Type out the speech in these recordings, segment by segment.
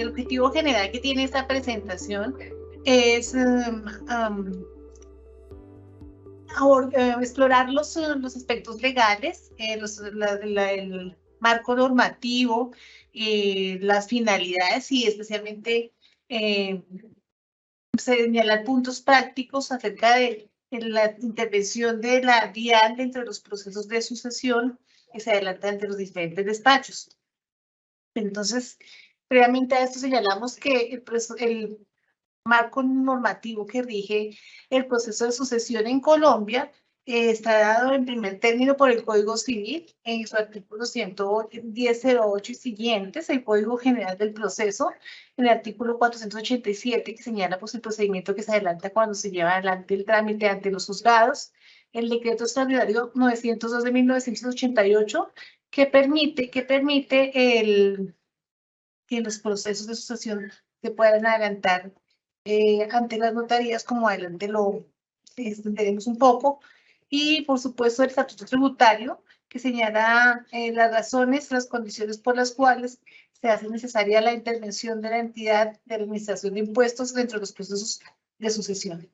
el objetivo general que tiene esta presentación es explorar los aspectos legales, el marco normativo, las finalidades y especialmente señalar puntos prácticos acerca de la intervención de la DIAN dentro de los procesos de sucesión que se adelantan entre los diferentes despachos. Entonces, previamente a esto señalamos que el marco normativo que rige el proceso de sucesión en Colombia está dado en primer término por el Código Civil, en su artículo 110.08 y siguientes, el Código General del Proceso, en el artículo 487, que señala pues, el procedimiento que se adelanta cuando se lleva adelante el trámite ante los juzgados, el decreto extraordinario 902 de 1988, que permite que los procesos de sucesión se puedan adelantar ante las notarías, como adelante lo extenderemos un poco, y por supuesto el estatuto tributario, que señala las razones, las condiciones por las cuales se hace necesaria la intervención de la entidad de la administración de impuestos dentro de los procesos de sucesión.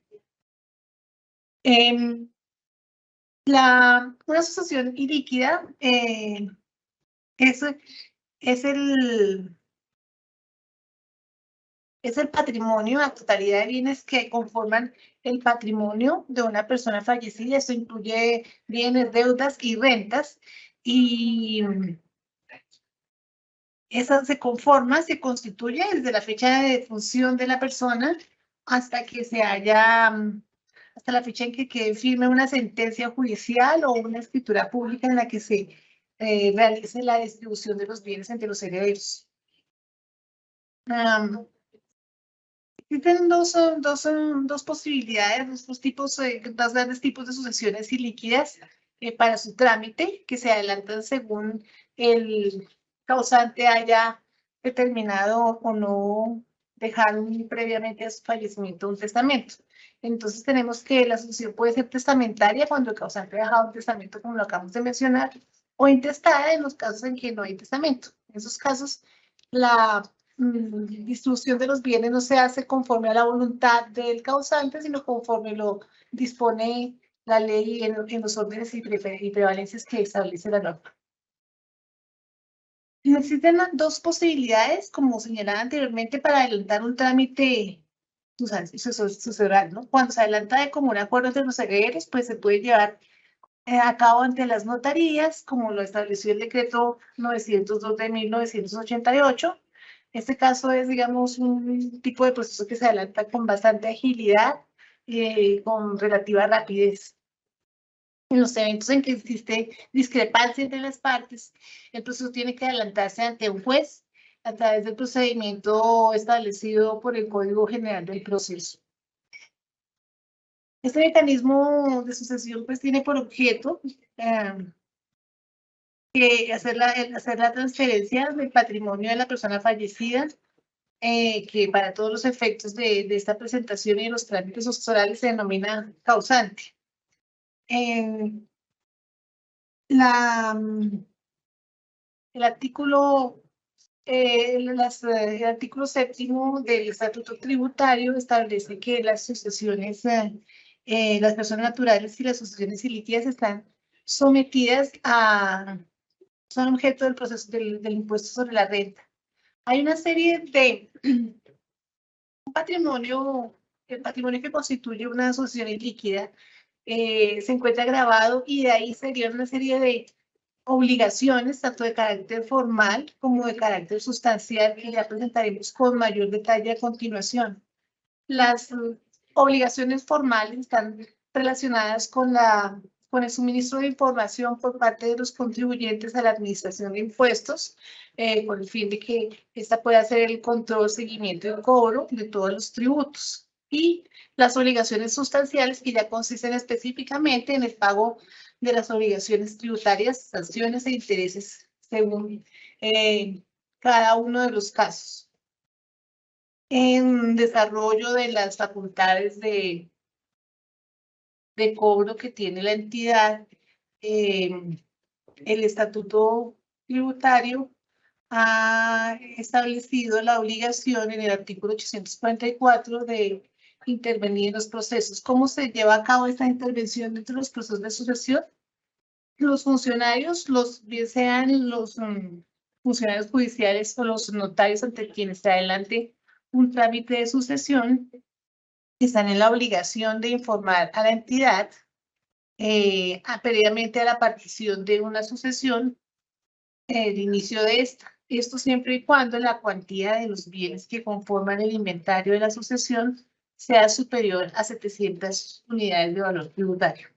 Una sucesión ilíquida es el patrimonio, la totalidad de bienes que conforman el patrimonio de una persona fallecida. Esto incluye bienes, deudas y rentas. Y esa se constituye desde la fecha de defunción de la persona hasta que hasta la fecha en que quede firme una sentencia judicial o una escritura pública en la que se realice la distribución de los bienes entre los herederos. Existen dos posibilidades, dos grandes tipos de sucesiones ilíquidas para su trámite, que se adelantan según el causante haya determinado o no dejar previamente a su fallecimiento un testamento. Entonces tenemos que la sucesión puede ser testamentaria cuando el causante ha dejado un testamento, como lo acabamos de mencionar, o intestada en los casos en que no hay testamento. En esos casos, la distribución de los bienes no se hace conforme a la voluntad del causante, sino conforme lo dispone la ley en los órdenes y prevalencias que establece la norma. Existen dos posibilidades, como señalaba anteriormente, para adelantar un trámite sucesoral, ¿no? Cuando se adelanta de común acuerdo entre los herederos, pues se puede llevar a cabo ante las notarías, como lo estableció el decreto 902 de 1988. Este caso es, digamos, un tipo de proceso que se adelanta con bastante agilidad y con relativa rapidez. En los eventos en que existe discrepancia entre las partes, el proceso tiene que adelantarse ante un juez a través del procedimiento establecido por el Código General del Proceso. Este mecanismo de sucesión pues tiene por objeto hacer la transferencia del patrimonio de la persona fallecida, que para todos los efectos de esta presentación y los trámites sucesorales se denomina causante. El artículo el artículo 7º del Estatuto Tributario establece que las sucesiones, las personas naturales y las sucesiones ilíquidas están sometidas son objeto del proceso del impuesto sobre la renta. Hay una serie de el patrimonio que constituye una sucesión ilíquida se encuentra grabado y de ahí sería una serie de obligaciones, tanto de carácter formal como de carácter sustancial, que ya presentaremos con mayor detalle a continuación. Las obligaciones formales están relacionadas con el suministro de información por parte de los contribuyentes a la administración de impuestos, con el fin de que ésta pueda hacer el control, seguimiento y cobro de todos los tributos. Y las obligaciones sustanciales, que ya consisten específicamente en el pago de las obligaciones tributarias, sanciones e intereses, según cada uno de los casos. En desarrollo de las facultades de cobro que tiene la entidad, el estatuto tributario ha establecido la obligación en el artículo 844 de intervenir en los procesos. ¿Cómo se lleva a cabo esta intervención dentro de los procesos de sucesión? Los funcionarios, bien sean los funcionarios judiciales o los notarios ante quienes se adelante un trámite de sucesión, están en la obligación de informar a la entidad previamente a la partición de una sucesión, el inicio de esta. Esto siempre y cuando la cuantía de los bienes que conforman el inventario de la sucesión sea superior a 700 unidades de valor tributario.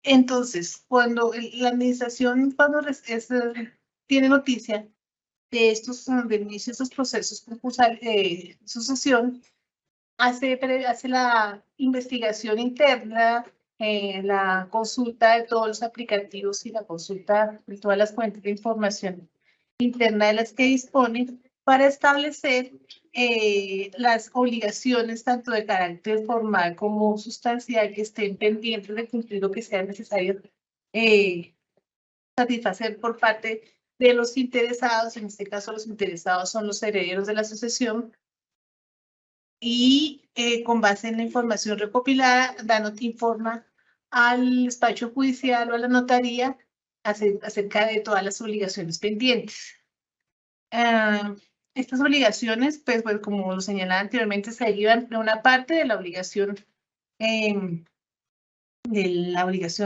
Entonces, cuando la administración tiene noticia de del inicio de estos procesos concursales de sucesión, hace la investigación interna, la consulta de todos los aplicativos y la consulta de todas las fuentes de información interna de las que dispone para establecer las obligaciones tanto de carácter formal como sustancial que estén pendientes de cumplir lo que sea necesario satisfacer por parte de los interesados. En este caso, los interesados son los herederos de la sucesión. Y con base en la información recopilada, DANOT informa al despacho judicial o a la notaría acerca de todas las obligaciones pendientes. Estas obligaciones, pues, como lo señalaba anteriormente, se derivan de una parte de la obligación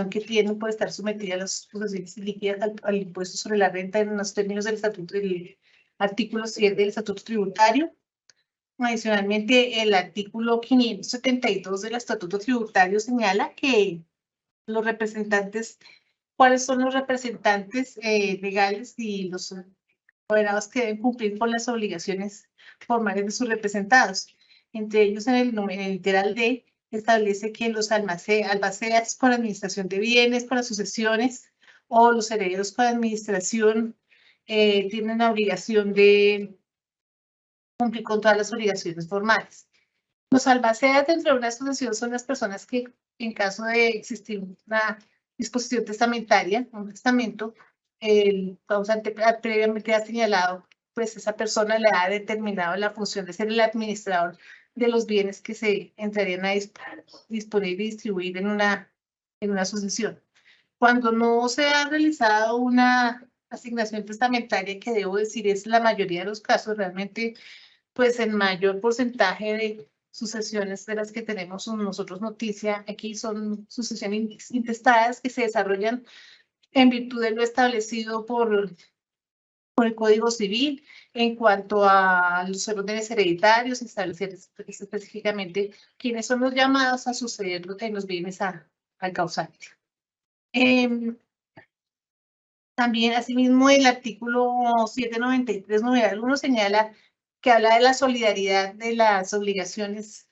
que tienen por estar sometida a las sucesiones líquidas al impuesto sobre la renta en los términos del estatuto del artículo 7 del estatuto tributario. Adicionalmente, el artículo 572 del estatuto tributario señala que los representantes, cuáles son los representantes legales y los apoderados que deben cumplir con las obligaciones formales de sus representados. Entre ellos, en el literal D, establece que los albaceas con administración de bienes, con las sucesiones, o los herederos con administración, tienen la obligación de cumplir con todas las obligaciones formales. Los albaceas dentro de una sucesión son las personas que, en caso de existir una disposición testamentaria, un testamento, el causante previamente ha señalado, pues esa persona le ha determinado la función de ser el administrador de los bienes que se entrarían a disponer y distribuir en una sucesión. Cuando no se ha realizado una asignación testamentaria, que debo decir es la mayoría de los casos, realmente, pues el mayor porcentaje de sucesiones de las que tenemos nosotros noticia aquí son sucesiones intestadas que se desarrollan en virtud de lo establecido por el Código Civil en cuanto a los órdenes hereditarios, establecer específicamente quiénes son los llamados a suceder en los bienes al causante. También, asimismo, el artículo 793, numeral 1, señala que habla de la solidaridad de las obligaciones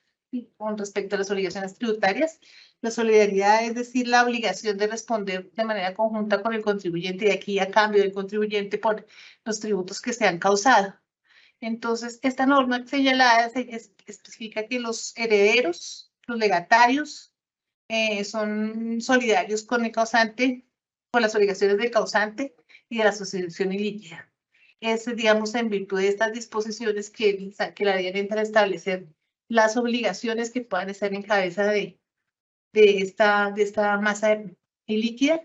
con respecto a las obligaciones tributarias. La solidaridad es decir, la obligación de responder de manera conjunta con el contribuyente, y aquí a cambio del contribuyente por los tributos que se han causado. Entonces, esta norma señalada especifica que los herederos, los legatarios, son solidarios con el causante, por las obligaciones del causante y de la sucesión ilíquida. Es, digamos, en virtud de estas disposiciones que la ley entra a establecer las obligaciones que puedan estar en cabeza de esta masa ilíquida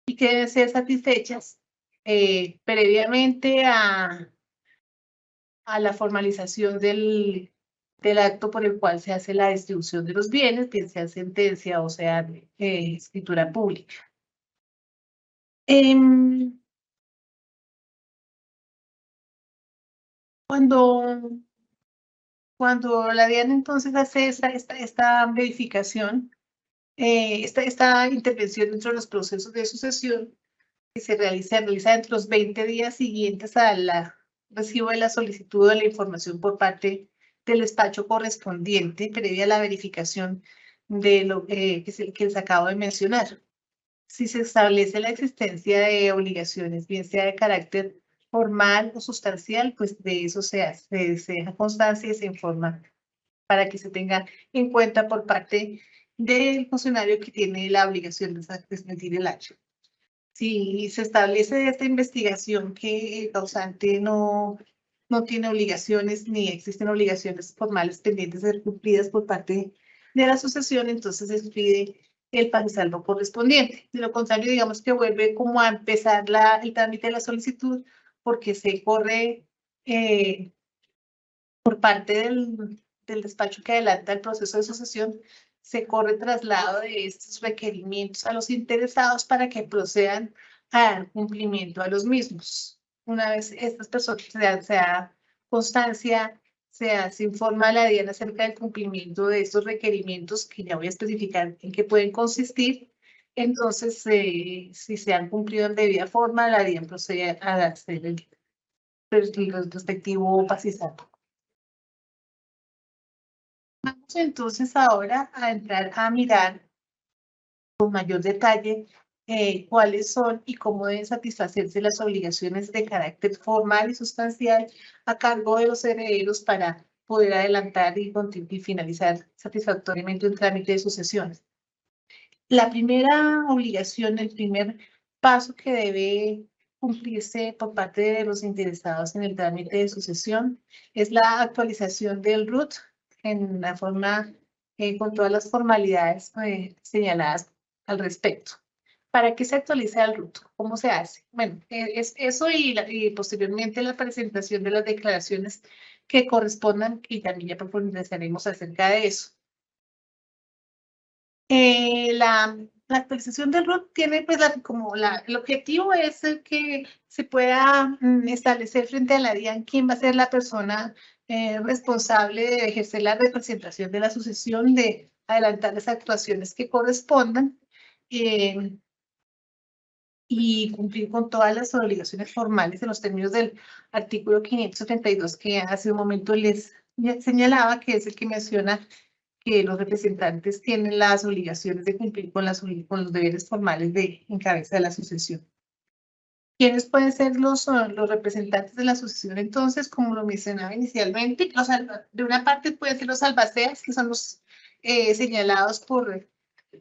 y que deben ser satisfechas previamente a la formalización del acto por el cual se hace la distribución de los bienes, bien sea sentencia o sea escritura pública. Cuando la DIAN entonces hace esta verificación, esta intervención dentro de los procesos de sucesión, que se realiza dentro de los 20 días siguientes al recibo de la solicitud de la información por parte del despacho correspondiente, previa a la verificación de lo que les acabo de mencionar. Si se establece la existencia de obligaciones, bien sea de carácter formal o sustancial, pues de eso se deja constancia y se informa para que se tenga en cuenta por parte del funcionario que tiene la obligación de desmentir el hecho. Si se establece de esta investigación que el causante no tiene obligaciones ni existen obligaciones formales pendientes de ser cumplidas por parte de la asociación, entonces se pide el pago correspondiente. De lo contrario, digamos que vuelve como a empezar el trámite de la solicitud porque se corre por parte del despacho que adelanta el proceso de sucesión, se corre traslado de estos requerimientos a los interesados para que procedan a dar cumplimiento a los mismos. Una vez estas personas se da constancia, se informa a la DIAN acerca del cumplimiento de estos requerimientos, que ya voy a especificar en qué pueden consistir. Entonces, si se han cumplido en debida forma, la DIAN procede a hacer el respectivo pasizato. Vamos entonces ahora a entrar a mirar con mayor detalle cuáles son y cómo deben satisfacerse las obligaciones de carácter formal y sustancial a cargo de los herederos para poder adelantar y finalizar satisfactoriamente un trámite de sucesiones. La primera obligación, el primer paso que debe cumplirse por parte de los interesados en el trámite de sucesión es la actualización del RUT en la forma, con todas las formalidades señaladas al respecto. ¿Para qué se actualiza el RUT? ¿Cómo se hace? Bueno, es eso y posteriormente la presentación de las declaraciones que correspondan, y también ya profundizaremos acerca de eso. La actualización del RUT tiene pues el objetivo es el que se pueda establecer frente a la DIAN quién va a ser la persona responsable de ejercer la representación de la sucesión, de adelantar las actuaciones que correspondan y cumplir con todas las obligaciones formales en los términos del artículo 572 que hace un momento les señalaba, que es el que menciona que los representantes tienen las obligaciones de cumplir con los deberes formales en cabeza de la sucesión. ¿Quiénes pueden ser los representantes de la sucesión? Entonces, como lo mencionaba inicialmente, de una parte pueden ser los albaceas, que son los señalados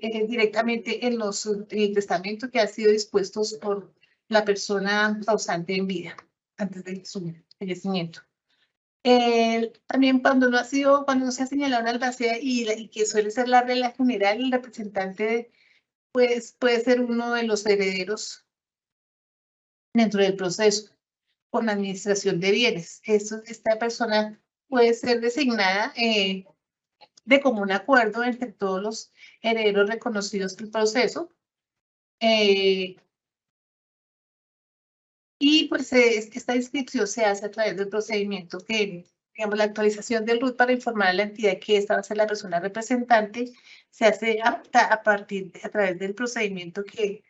directamente en los testamentos que han sido dispuestos por la persona causante en vida, antes de su fallecimiento. También cuando no se ha señalado una albacea y que suele ser la regla general, el representante pues, puede ser uno de los herederos dentro del proceso con la administración de bienes. Esta persona puede ser designada de común acuerdo entre todos los herederos reconocidos del proceso. Y pues esta inscripción se hace a través del procedimiento que, digamos, la actualización del RUT para informar a la entidad que esta va a ser la persona representante, se hace a través del procedimiento que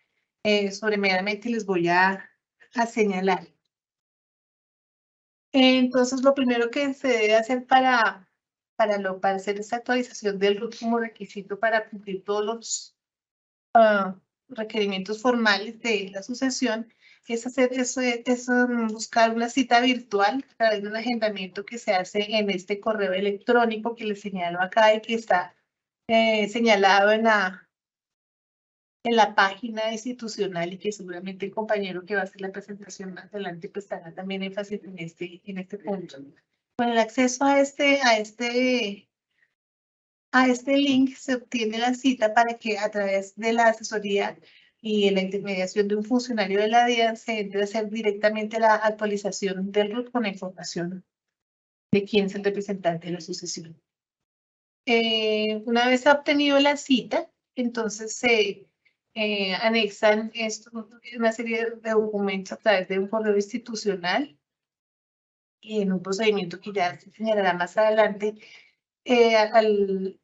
sobremenamente les voy a señalar. Entonces, lo primero que se debe hacer para hacer esta actualización del RUT como requisito para cumplir todos los requerimientos formales de la sucesión es hacer eso, es buscar una cita virtual a través de un agendamiento que se hace en este correo electrónico que les señalo acá y que está señalado en la página institucional, y que seguramente el compañero que va a hacer la presentación más adelante pues estará también énfasis en este punto. Con el acceso a este link se obtiene la cita para que a través de la asesoría y la intermediación de un funcionario de la DIAN se entre a hacer directamente la actualización del RUT con la información de quién es el representante de la sucesión. Una vez obtenido la cita, entonces se anexan una serie de documentos a través de un correo institucional y en un procedimiento que ya se señalará más adelante al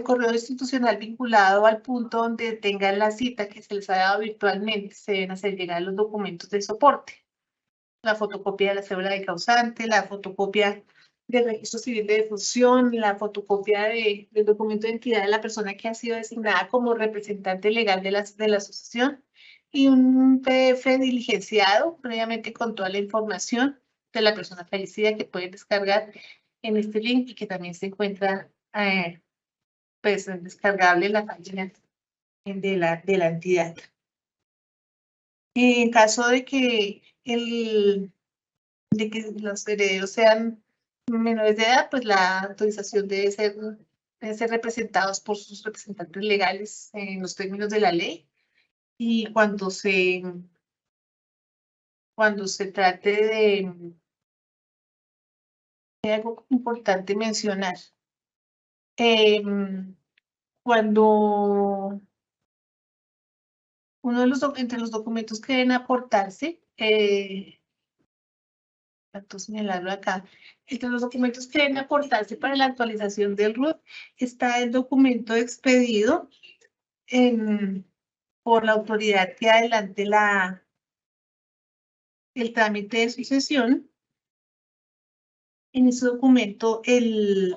correo institucional vinculado al punto donde tengan la cita que se les ha dado virtualmente. Se deben hacer llegar los documentos de soporte: la fotocopia de la cédula de causante, la fotocopia del registro civil de defunción, la fotocopia del documento de identidad de la persona que ha sido designada como representante legal de la asociación, y un PDF diligenciado previamente con toda la información de la persona fallecida que pueden descargar en este link y que también se encuentra pues descargable en la página de la entidad. En caso de que los herederos sean menores de edad, pues la autorización deben ser representados por sus representantes legales en los términos de la ley. Y cuando se trate de algo importante mencionar, cuando entre los documentos que deben aportarse, señalarlo acá, entre los documentos que deben aportarse para la actualización del RUT está el documento expedido por la autoridad que adelante el trámite de sucesión. En ese documento el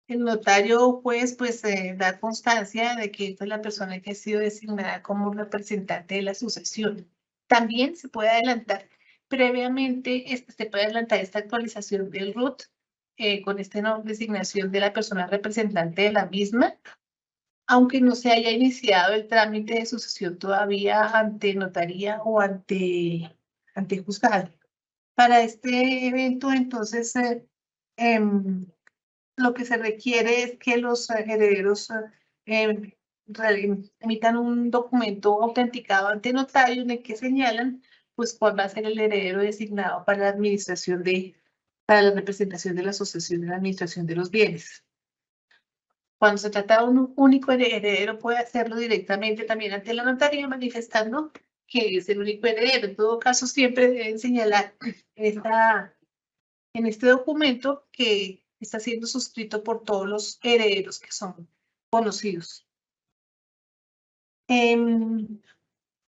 notario pues da constancia de que esta es la persona que ha sido designada como representante de la sucesión. También se puede adelantar previamente, se puede adelantar esta actualización del RUT con esta designación de la persona representante de la misma, aunque no se haya iniciado el trámite de sucesión todavía ante notaría o ante juzgado. Para este evento, entonces, lo que se requiere es que los herederos emitan un documento autenticado ante notario en el que señalan pues cuál va a ser el heredero designado para la administración para la representación de la asociación de la administración de los bienes. Cuando se trata de un único heredero, puede hacerlo directamente también ante la notaría manifestando que es el único heredero. En todo caso, siempre deben señalar en este documento que está siendo suscrito por todos los herederos que son conocidos.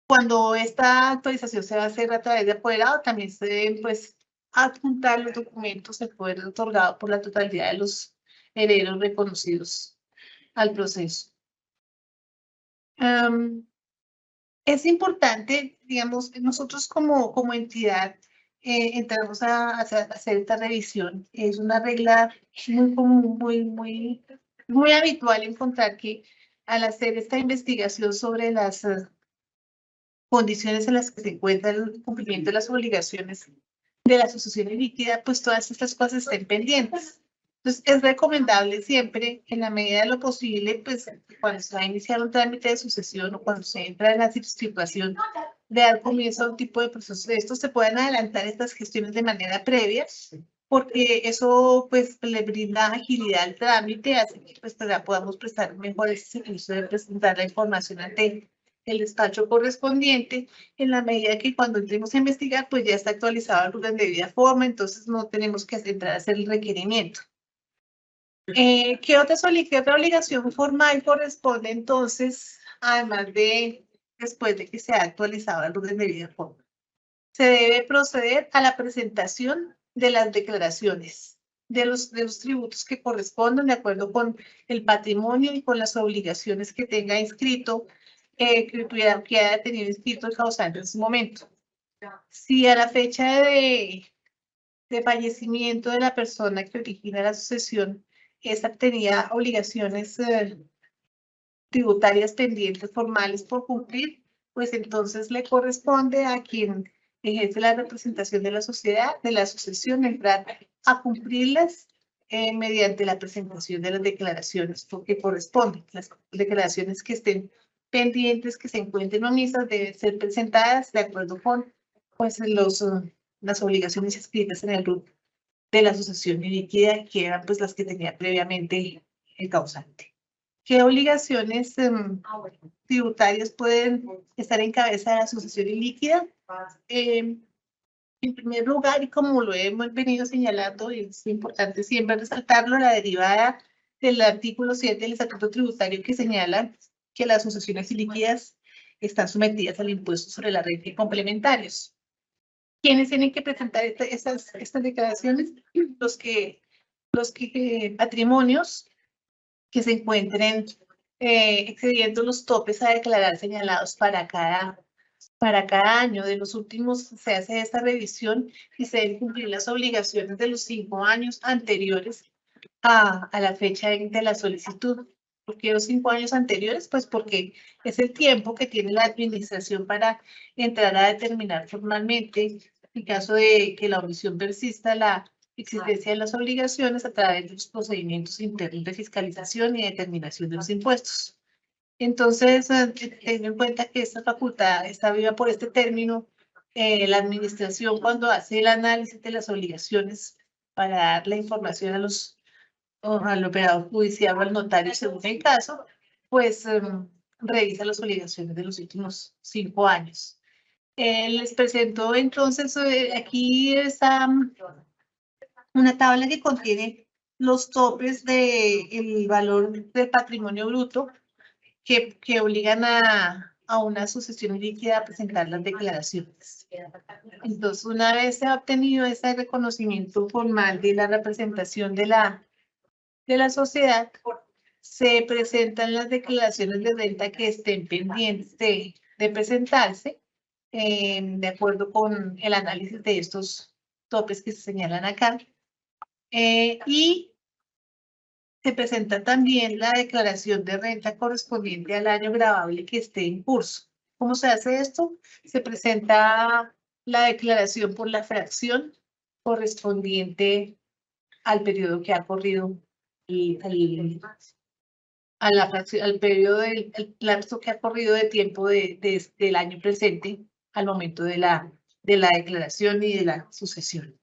Cuando esta actualización se va a hacer a través de apoderado, también se deben pues adjuntar los documentos del poder otorgado por la totalidad de los herederos reconocidos al proceso. Es importante, digamos, nosotros como entidad entramos a hacer esta revisión. Es una regla muy común, muy habitual encontrar que al hacer esta investigación sobre las condiciones en las que se encuentra el cumplimiento de las obligaciones de la sucesión líquida, pues todas estas cosas estén pendientes. Entonces, es recomendable siempre, en la medida de lo posible, pues cuando se va a iniciar un trámite de sucesión o cuando se entra en la situación de dar comienzo a un tipo de proceso de estos, se pueden adelantar estas gestiones de manera previa, porque eso pues le brinda agilidad al trámite, así que pues ya podamos prestar mejor ese servicio de presentar la información ante el despacho correspondiente, en la medida que cuando entremos a investigar, pues ya está actualizado el RUT en debida forma, entonces no tenemos que entrar a hacer el requerimiento. ¿Qué otra obligación formal corresponde entonces, además de después de que se ha actualizado el RUT en debida forma? Se debe proceder a la presentación de las declaraciones de los tributos que correspondan de acuerdo con el patrimonio y con las obligaciones que tenga inscrito, que haya tenido inscrito el causante en su momento. Si a la fecha de fallecimiento de la persona que origina la sucesión, esta tenía obligaciones tributarias pendientes formales por cumplir, pues entonces le corresponde a quien ejerce la representación de la sociedad, de la asociación, entrar a cumplirlas mediante la presentación de las declaraciones que corresponden. Las declaraciones que estén pendientes, que se encuentren omisas, deben ser presentadas de acuerdo con pues, las obligaciones escritas en el RUT de la asociación líquida, que eran pues las que tenía previamente el causante. ¿Qué obligaciones tributarias pueden estar en cabeza de la asociación ilíquida? En primer lugar, y como lo hemos venido señalando, es importante siempre resaltarlo, la derivada del artículo 7 del Estatuto Tributario que señala que las asociaciones ilíquidas están sometidas al impuesto sobre la renta y complementarios. ¿Quiénes tienen que presentar estas declaraciones? Los patrimonios que se encuentren excediendo los topes a declarar señalados para cada año. De los últimos se hace esta revisión y se deben cumplir las obligaciones de los 5 años anteriores a la fecha de la solicitud. ¿Por qué los 5 años anteriores? Pues porque es el tiempo que tiene la administración para entrar a determinar formalmente, en caso de que la omisión persista, la existencia de las obligaciones a través de los procedimientos internos de fiscalización y determinación de los impuestos. Entonces, ten en cuenta que esta facultad está viva por este término. La administración, cuando hace el análisis de las obligaciones para dar la información al operador judicial o al notario según el caso, pues revisa las obligaciones de los últimos 5 años. Les presento entonces, aquí está una tabla que contiene los topes del valor del patrimonio bruto que obligan a una sucesión líquida a presentar las declaraciones. Entonces, una vez se ha obtenido ese reconocimiento formal de la representación de la sociedad, se presentan las declaraciones de renta que estén pendientes de presentarse, de acuerdo con el análisis de estos topes que se señalan acá. Y se presenta también la declaración de renta correspondiente al año gravable que esté en curso. ¿Cómo se hace esto? Se presenta la declaración por la fracción correspondiente al periodo que ha corrido al periodo del lapso que ha corrido de tiempo del año presente al momento de la declaración y de la sucesión.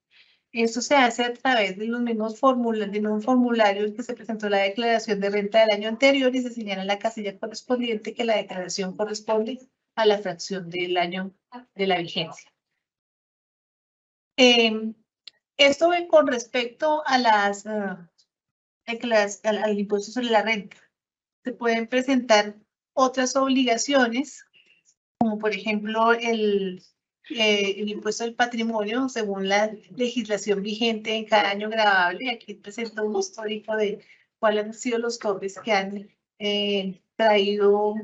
Esto se hace a través de los mismos formularios que se presentó la declaración de renta del año anterior y se señala en la casilla correspondiente que la declaración corresponde a la fracción del año de la vigencia. Esto con respecto a al impuesto sobre la renta. Se pueden presentar otras obligaciones, como por ejemplo el impuesto del patrimonio según la legislación vigente en cada año gravable. Aquí presento un histórico de cuáles han sido los topes que han traído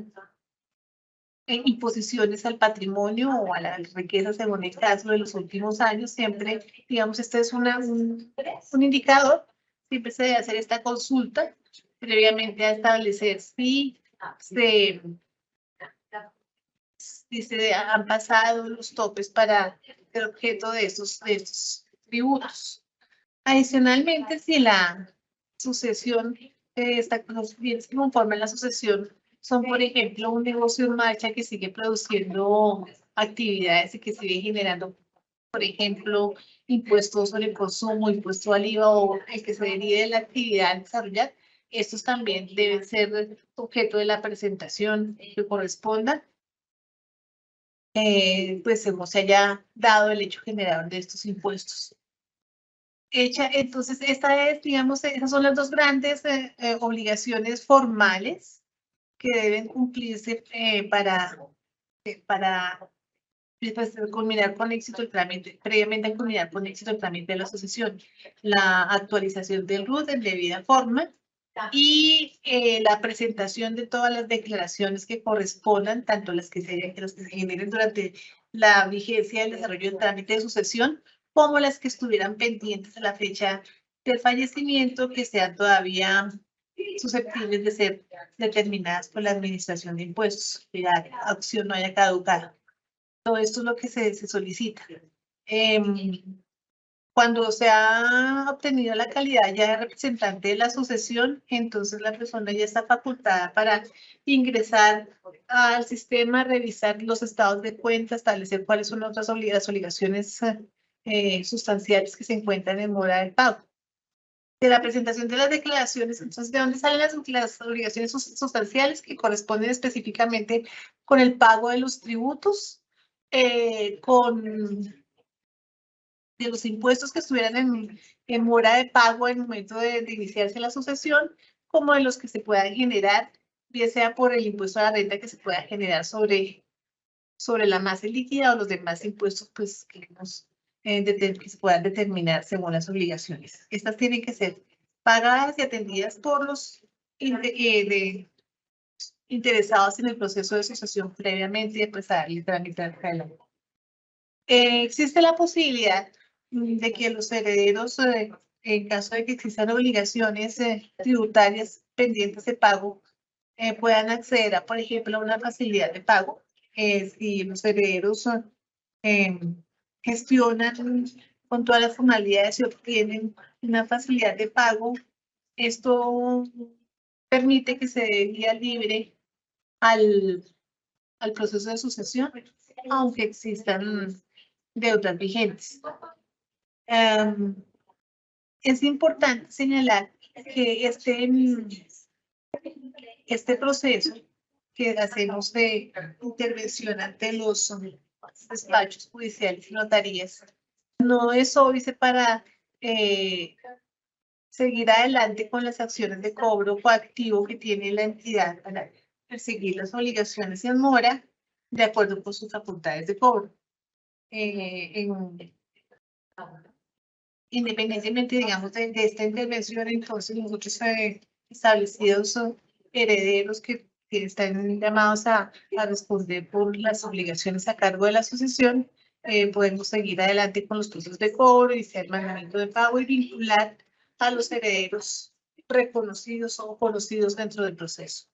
imposiciones al patrimonio o a la riqueza según el caso de los últimos años. Siempre, digamos, este es un indicador. Siempre se debe hacer esta consulta previamente a establecer si se han pasado los topes para el objeto de estos tributos. Adicionalmente, si la sucesión, los bienes que conforman la sucesión son, por ejemplo, un negocio en marcha que sigue produciendo actividades y que sigue generando, por ejemplo, impuestos sobre el consumo, impuesto al IVA o el que se derive de la actividad a desarrollar, estos también deben ser objeto de la presentación que corresponda, pues según se haya dado el hecho generador de estos impuestos. Entonces, digamos, esas son las dos grandes obligaciones formales que deben cumplirse para pues, culminar con éxito el trámite, previamente a culminar con éxito el trámite de la sucesión. La actualización del RUT en debida forma y la presentación de todas las declaraciones que correspondan, tanto las que se generen durante la vigencia del desarrollo del trámite de sucesión, como las que estuvieran pendientes a la fecha del fallecimiento, que sean todavía susceptibles de ser determinadas por la Administración de Impuestos, que la acción no haya caducado. Todo esto es lo que se solicita. Cuando se ha obtenido la calidad ya de representante de la sucesión, entonces la persona ya está facultada para ingresar al sistema, revisar los estados de cuenta, establecer cuáles son otras obligaciones sustanciales que se encuentran en mora de pago. De la presentación de las declaraciones, entonces, ¿de dónde salen las obligaciones sustanciales que corresponden específicamente con el pago de los tributos, de los impuestos que estuvieran en mora de pago en el momento de iniciarse la sucesión, como de los que se puedan generar, bien sea por el impuesto a la renta que se pueda generar sobre la masa líquida o los demás impuestos pues, que se puedan determinar según las obligaciones. Estas tienen que ser pagadas y atendidas por los interesados en el proceso de sucesión previamente y después a darle trámite al adelante. Existe la posibilidad de que los herederos, en caso de que existan obligaciones tributarias pendientes de pago, puedan acceder a, por ejemplo, a una facilidad de pago. Si los herederos gestionan con todas las formalidades y obtienen una facilidad de pago, esto permite que se dé vía libre al proceso de sucesión, aunque existan deudas vigentes. Es importante señalar que este proceso que hacemos de intervención ante los despachos judiciales y notarías no es óbice para seguir adelante con las acciones de cobro coactivo que tiene la entidad para perseguir las obligaciones en mora de acuerdo con sus facultades de cobro. Independientemente, digamos, de esta intervención, entonces nosotros establecidos son herederos que están llamados a responder por las obligaciones a cargo de la sucesión, podemos seguir adelante con los procesos de cobro, iniciar el mandamiento de pago y vincular a los herederos reconocidos o conocidos dentro del proceso.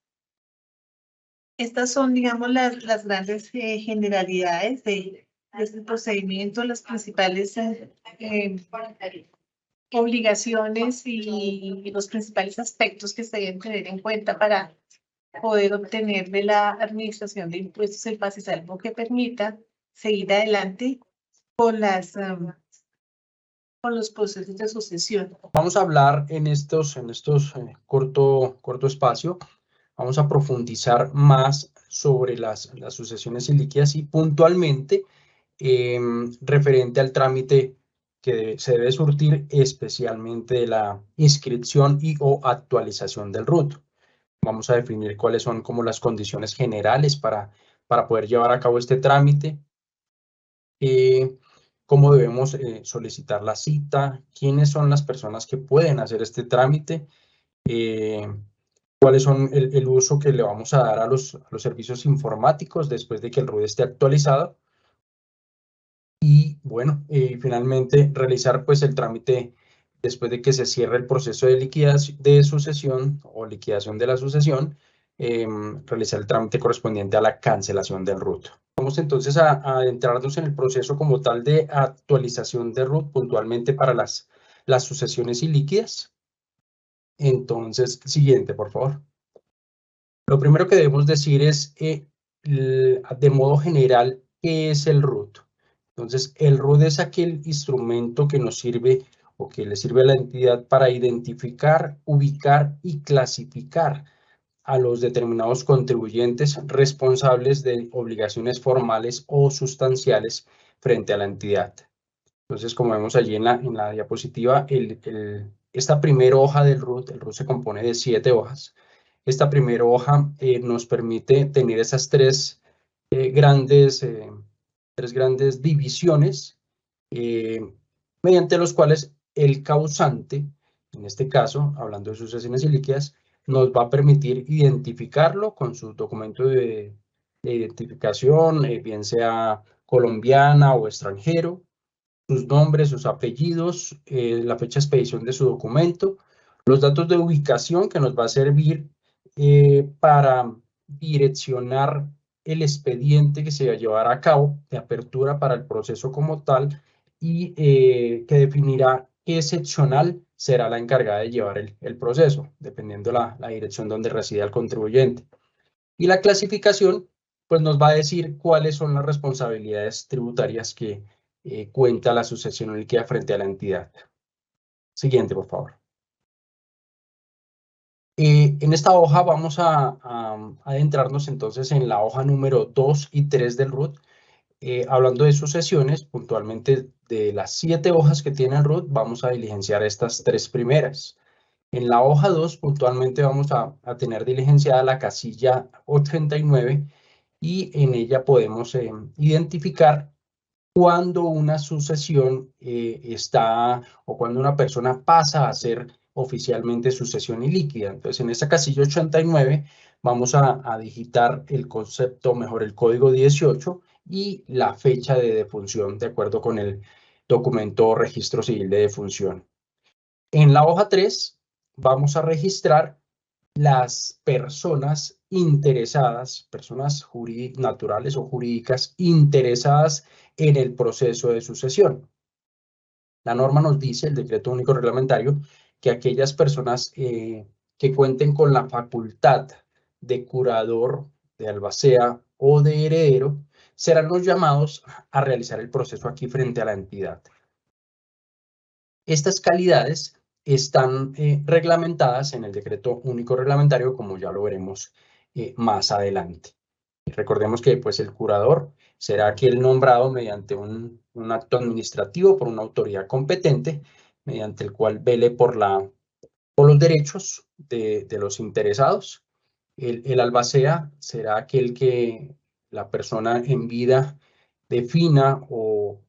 Estas son, digamos, las grandes generalidades de este procedimiento, las principales obligaciones y los principales aspectos que se deben tener en cuenta para poder obtener de la administración de impuestos el pase salvo que permita seguir adelante con con los procesos de sucesión. Vamos a hablar en estos corto espacio, vamos a profundizar más sobre las sucesiones ilíquidas y puntualmente referente al trámite que se debe surtir, especialmente de la inscripción y o actualización del RUT. Vamos a definir cuáles son como las condiciones generales para poder llevar a cabo este trámite, cómo debemos solicitar la cita, quiénes son las personas que pueden hacer este trámite, cuáles son el uso que le vamos a dar a los servicios informáticos después de que el RUT esté actualizado. Y bueno, finalmente realizar pues el trámite después de que se cierre el proceso de liquidación de sucesión o liquidación de la sucesión, realizar el trámite correspondiente a la cancelación del RUT. Vamos entonces a adentrarnos en el proceso como tal de actualización de RUT puntualmente para las sucesiones ilíquidas. Entonces, siguiente, por favor. Lo primero que debemos decir es, de modo general, ¿qué es el RUT? Entonces, el RUT es aquel instrumento que nos sirve o que le sirve a la entidad para identificar, ubicar y clasificar a los determinados contribuyentes responsables de obligaciones formales o sustanciales frente a la entidad. Entonces, como vemos allí en la diapositiva, esta primera hoja del RUT, el RUT se compone de 7 hojas. Esta primera hoja nos permite tener esas tres grandes divisiones mediante los cuales el causante, en este caso, hablando de sucesiones ilíquidas, nos va a permitir identificarlo con su documento de identificación, bien sea colombiana o extranjero, sus nombres, sus apellidos, la fecha de expedición de su documento, los datos de ubicación que nos va a servir para direccionar el expediente que se va a llevar a cabo de apertura para el proceso como tal y que definirá qué seccional será la encargada de llevar el proceso, dependiendo la dirección donde reside el contribuyente. Y la clasificación pues nos va a decir cuáles son las responsabilidades tributarias que cuenta la sucesión líquida frente a la entidad. Siguiente, por favor. En esta hoja vamos a adentrarnos entonces en la hoja número 2 y 3 del RUT, hablando de sucesiones, puntualmente de las 7 hojas que tiene el RUT, vamos a diligenciar estas 3 primeras. En la hoja 2, puntualmente vamos a tener diligenciada la casilla 89 y en ella podemos identificar cuando una sucesión o cuando una persona pasa a ser oficialmente sucesión ilíquida. Entonces, en esa casilla 89 vamos a digitar el concepto, mejor el código 18 y la fecha de defunción, de acuerdo con el documento o registro civil de defunción. En la hoja 3 vamos a registrar las personas interesadas, personas naturales o jurídicas interesadas en el proceso de sucesión. La norma nos dice, el decreto único reglamentario, que aquellas personas que cuenten con la facultad de curador, de albacea o de heredero, serán los llamados a realizar el proceso aquí frente a la entidad. Estas calidades están reglamentadas en el decreto único reglamentario, como ya lo veremos más adelante. Y recordemos que pues, el curador será aquel nombrado mediante un acto administrativo por una autoridad competente, mediante el cual vele por los derechos de los interesados. El albacea será aquel que la persona en vida defina o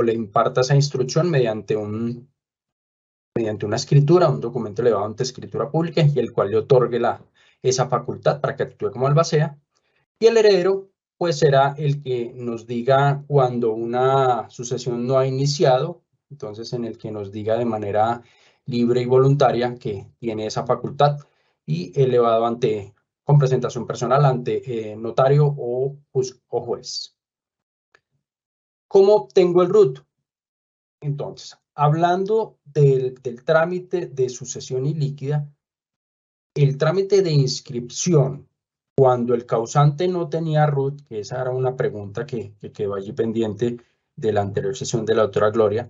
le imparta esa instrucción mediante una escritura, un documento elevado ante escritura pública y el cual le otorgue esa facultad para que actúe como albacea. Y el heredero, pues será el que nos diga cuando una sucesión no ha iniciado, entonces en el que nos diga de manera libre y voluntaria que tiene esa facultad y elevado con presentación personal ante notario o juez. ¿Cómo obtengo el RUT? Entonces, hablando del trámite de sucesión ilíquida, el trámite de inscripción, cuando el causante no tenía RUT, que esa era una pregunta que quedó allí pendiente de la anterior sesión de la doctora Gloria,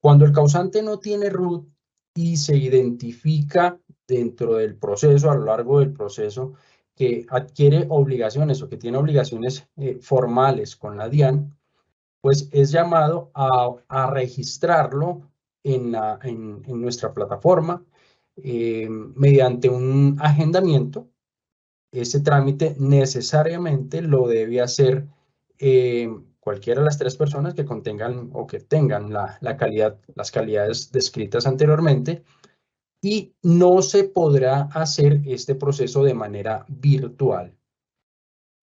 cuando el causante no tiene RUT y se identifica dentro del proceso, a lo largo del proceso, que adquiere obligaciones o que tiene obligaciones formales con la DIAN, pues es llamado a registrarlo en nuestra plataforma mediante un agendamiento. Ese trámite necesariamente lo debe hacer cualquiera de las tres personas que contengan o que tengan las calidades descritas anteriormente, y no se podrá hacer este proceso de manera virtual.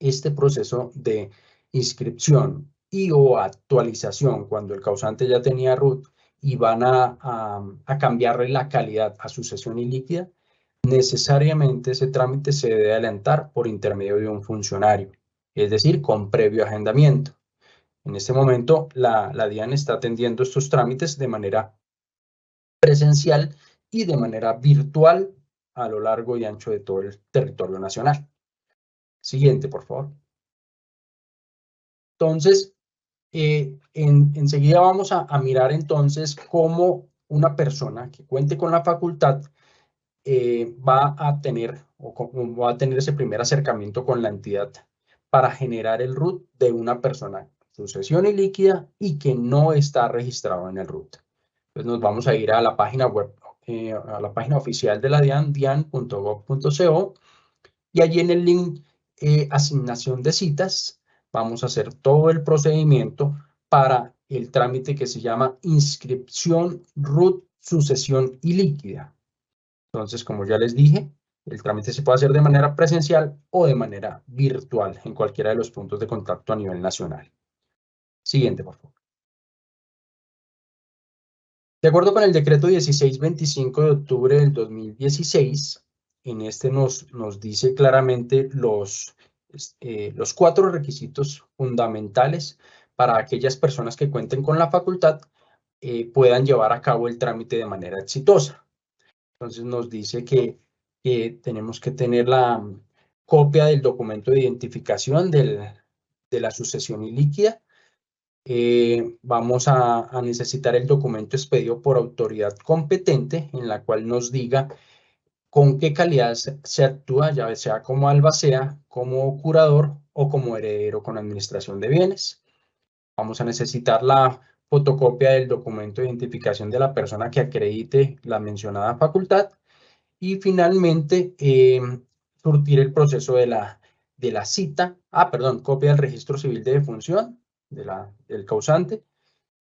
Este proceso de inscripción y o actualización, cuando el causante ya tenía RUT y van a cambiarle la calidad a sucesión ilíquida, necesariamente ese trámite se debe adelantar por intermedio de un funcionario, es decir, con previo agendamiento. En este momento, la DIAN está atendiendo estos trámites de manera presencial y de manera virtual a lo largo y ancho de todo el territorio nacional. Siguiente, por favor. Entonces, enseguida vamos a mirar entonces cómo una persona que cuente con la facultad va a tener ese primer acercamiento con la entidad para generar el RUT de una persona sucesión ilíquida y que no está registrado en el RUT. Entonces nos vamos a ir a la página web, a la página oficial de la DIAN, dian.gov.co, y allí en el link asignación de citas vamos a hacer todo el procedimiento para el trámite que se llama inscripción RUT sucesión ilíquida. Entonces, como ya les dije, el trámite se puede hacer de manera presencial o de manera virtual en cualquiera de los puntos de contacto a nivel nacional. Siguiente, por favor. De acuerdo con el decreto 1625 de octubre del 2016, en este nos dice claramente los 4 requisitos fundamentales para aquellas personas que cuenten con la facultad puedan llevar a cabo el trámite de manera exitosa. Entonces nos dice que tenemos que tener la copia del documento de identificación de la sucesión ilíquida. Vamos a necesitar el documento expedido por autoridad competente en la cual nos diga con qué calidad se actúa, ya sea como albacea, como curador o como heredero con administración de bienes. Vamos a necesitar la fotocopia del documento de identificación de la persona que acredite la mencionada facultad. Y finalmente, surtir el proceso de la cita, copia del registro civil de defunción del causante,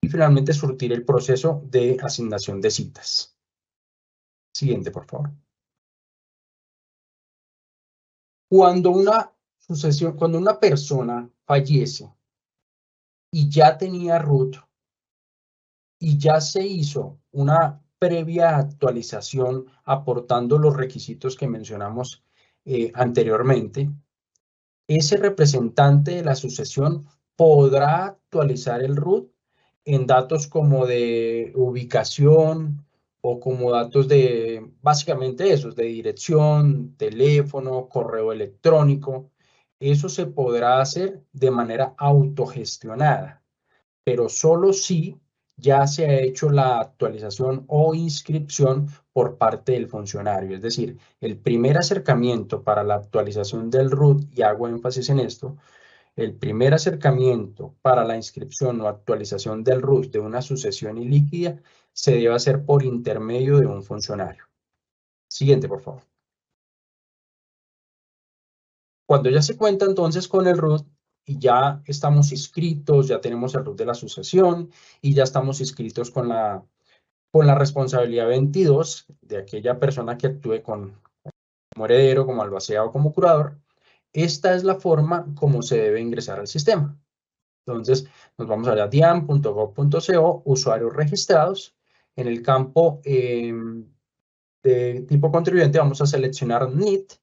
y finalmente surtir el proceso de asignación de citas. Siguiente, por favor. Cuando una persona fallece y ya tenía RUT y ya se hizo una previa actualización aportando los requisitos que mencionamos anteriormente, ese representante de la sucesión podrá actualizar el root en datos como de ubicación o como datos de, básicamente esos, de dirección, teléfono, correo electrónico. Eso se podrá hacer de manera autogestionada, pero solo si ya se ha hecho la actualización o inscripción por parte del funcionario. Es decir, el primer acercamiento para la actualización del root, y hago énfasis en esto, el primer acercamiento para la inscripción o actualización del root de una sucesión ilíquida se debe hacer por intermedio de un funcionario. Siguiente, por favor. Cuando ya se cuenta entonces con el root y ya estamos inscritos, ya tenemos el root de la sucesión y ya estamos inscritos con la responsabilidad 22 de aquella persona que actúe como heredero, como albacea o como curador, esta es la forma como se debe ingresar al sistema. Entonces, nos vamos a dian.gov.co, usuarios registrados. En el campo de tipo contribuyente vamos a seleccionar NIT.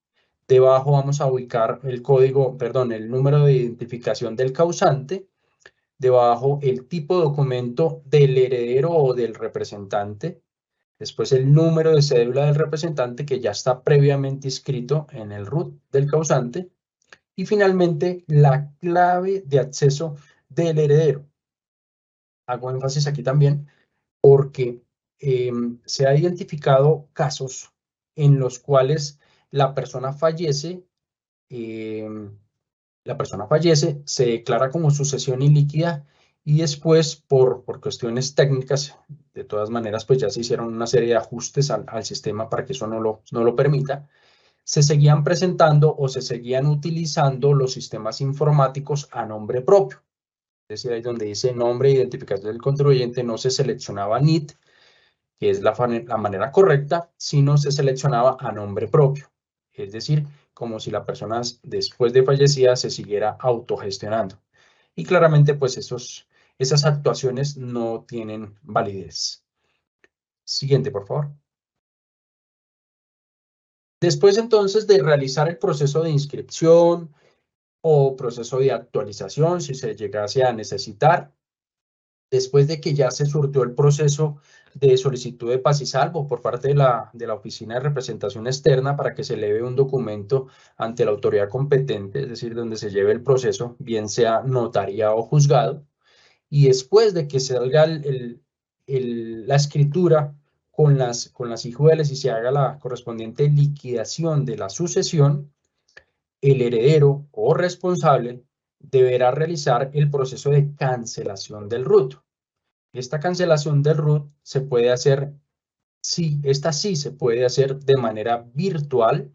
Debajo vamos a ubicar el código, perdón, el número de identificación del causante. Debajo el tipo de documento del heredero o del representante. Después el número de cédula del representante que ya está previamente inscrito en el root del causante. Y finalmente la clave de acceso del heredero. Hago énfasis aquí también porque se ha identificado casos en los cuales la persona fallece, se declara como sucesión ilíquida y después por cuestiones técnicas, de todas maneras, pues ya se hicieron una serie de ajustes al sistema para que eso no lo permita, se seguían presentando o se seguían utilizando los sistemas informáticos a nombre propio. Es decir, ahí donde dice nombre e identificación del contribuyente no se seleccionaba NIT, que es la manera correcta, sino se seleccionaba a nombre propio. Es decir, como si la persona después de fallecida se siguiera autogestionando. Y claramente, pues esas actuaciones no tienen validez. Siguiente, por favor. Después entonces de realizar el proceso de inscripción o proceso de actualización, si se llegase a necesitar, después de que ya se surtió el proceso de solicitud de paz y salvo por parte de la Oficina de Representación Externa para que se eleve un documento ante la autoridad competente, es decir, donde se lleve el proceso, bien sea notaría o juzgado, y después de que salga la escritura con las hijuelas y se haga la correspondiente liquidación de la sucesión, el heredero o responsable deberá realizar el proceso de cancelación del root. Esta cancelación del root se puede hacer, esta sí se puede hacer de manera virtual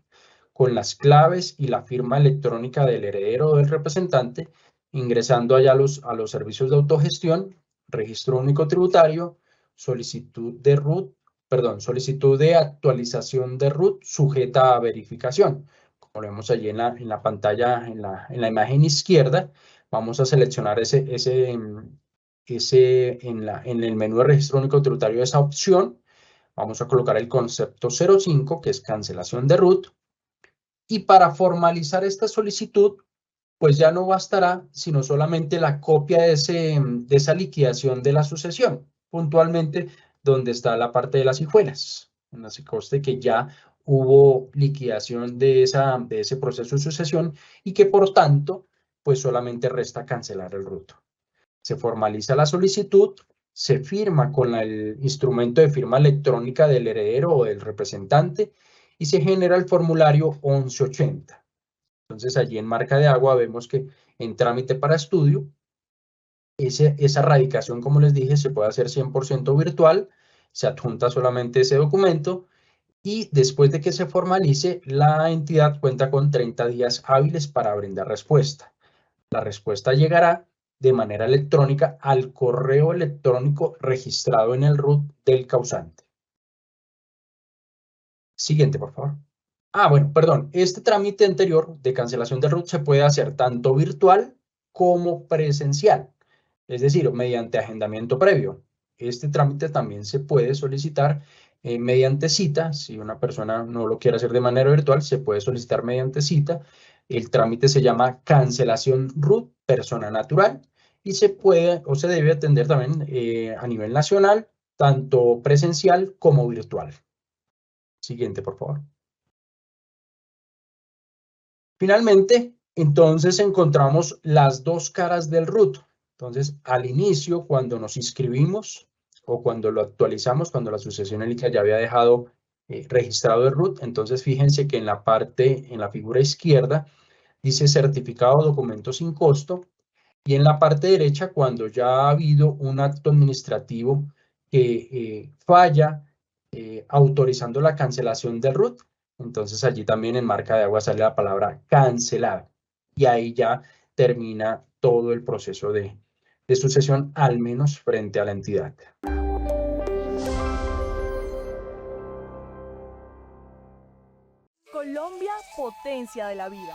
con las claves y la firma electrónica del heredero o del representante, ingresando allá a los servicios de autogestión, registro único tributario, solicitud de actualización de root sujeta a verificación. Como lo vemos allí en la pantalla, en la imagen izquierda, vamos a seleccionar en el menú de registro único tributario esa opción. Vamos a colocar el concepto 05, que es cancelación de root. Y para formalizar esta solicitud, pues ya no bastará sino solamente la copia de esa liquidación de la sucesión, puntualmente donde está la parte de las hijuelas. Así conste que ya hubo liquidación de ese proceso de sucesión y que por tanto, pues solamente resta cancelar el root. Se formaliza la solicitud, se firma con el instrumento de firma electrónica del heredero o del representante y se genera el formulario 1180. Entonces allí en marca de agua vemos que en trámite para estudio, esa radicación, como les dije, se puede hacer 100% virtual, se adjunta solamente ese documento y después de que se formalice, la entidad cuenta con 30 días hábiles para brindar respuesta. La respuesta llegará de manera electrónica al correo electrónico registrado en el root del causante. Siguiente, por favor. Bueno, perdón. Este trámite anterior de cancelación del root se puede hacer tanto virtual como presencial, es decir, mediante agendamiento previo. este trámite también se puede solicitar mediante cita. Si una persona no lo quiere hacer de manera virtual, se puede solicitar mediante cita. El trámite se llama cancelación RUT persona natural y se puede o se debe atender también a nivel nacional, tanto presencial como virtual. Siguiente, por favor. Finalmente, entonces encontramos las dos caras del RUT. Entonces, al inicio, cuando nos inscribimos o cuando lo actualizamos, cuando la Asociación Élica ya había dejado registrado el RUT, entonces fíjense que en la parte, en la figura izquierda, dice certificado o documento sin costo, y en la parte derecha, cuando ya ha habido un acto administrativo que falla autorizando la cancelación del RUT, entonces allí también en marca de agua sale la palabra cancelado. Y ahí ya termina todo el proceso de sucesión, al menos frente a la entidad. Colombia, potencia de la vida.